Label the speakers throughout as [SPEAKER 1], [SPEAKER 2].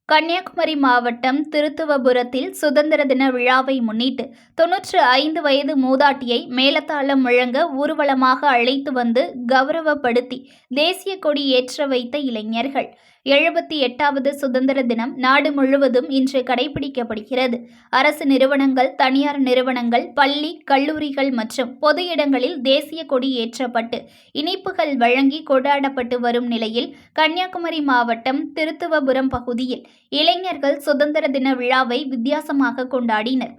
[SPEAKER 1] கன்னியாகுமரி மாவட்டம் திருத்துவபுரத்தில் சுதந்திர தின விழாவை முன்னிட்டு 95 வயது மூதாட்டியை மேளதாளம் முழங்க ஊர்வலமாக அழைத்து வந்து கௌரவப்படுத்தி தேசிய கொடி ஏற்ற வைத்த இளைஞர்கள். 78வது சுதந்திர தினம் நாடு முழுவதும் இன்று கடைபிடிக்கப்படுகிறது. அரசு நிறுவனங்கள், தனியார் நிறுவனங்கள், பள்ளி, கல்லூரிகள் மற்றும் பொது இடங்களில் தேசிய கொடி ஏற்றப்பட்டு இனிப்புகள் வழங்கி கொண்டாடப்பட்டு வரும் நிலையில் கன்னியாகுமரி மாவட்டம் திருத்துவபுரம் பகுதியில் இளைஞர்கள் சுதந்திர தின விழாவை வித்தியாசமாக கொண்டாடினர்.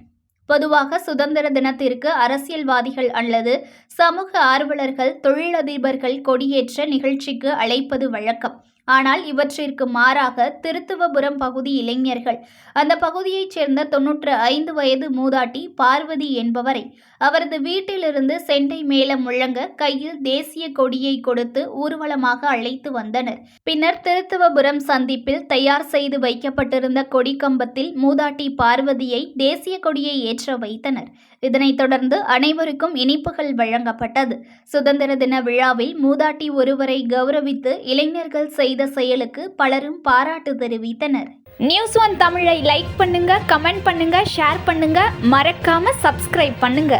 [SPEAKER 1] பொதுவாக சுதந்திர தினத்திற்கு அரசியல்வாதிகள் அல்லது சமூக ஆர்வலர்கள், தொழிலதிபர்கள் கொடியேற்ற நிகழ்ச்சிக்கு அழைப்பது வழக்கம். ஆனால் இவற்றிற்கு மாறாக திருத்துவபுரம் பகுதி இளைஞர்கள் அந்த பகுதியைச் சேர்ந்த 95 வயது மூதாட்டி பார்வதி என்பவரை அவரது வீட்டிலிருந்து செண்டை மேளம் முழங்க கையில் தேசிய கொடியை கொடுத்து ஊர்வலமாக அழைத்து வந்தனர். பின்னர் திருத்துவபுரம் சந்திப்பில் தயார் செய்து வைக்கப்பட்டிருந்த கொடி கம்பத்தில் மூதாட்டி பார்வதியை தேசிய கொடியை ஏற்ற வைத்தனர். இதனைத் தொடர்ந்து அனைவருக்கும் இனிப்புகள் வழங்கப்பட்டது. சுதந்திர தின விழாவில் மூதாட்டி ஒருவரை கௌரவித்து இளைஞர்கள் செய்த செயலுக்கு பலரும் பாராட்டு தெரிவித்தனர்.
[SPEAKER 2] News One தமிழை லைக் பண்ணுங்க, கமெண்ட் பண்ணுங்க, ஷேர் பண்ணுங்க, மறக்காம சப்ஸ்கிரைப் பண்ணுங்க.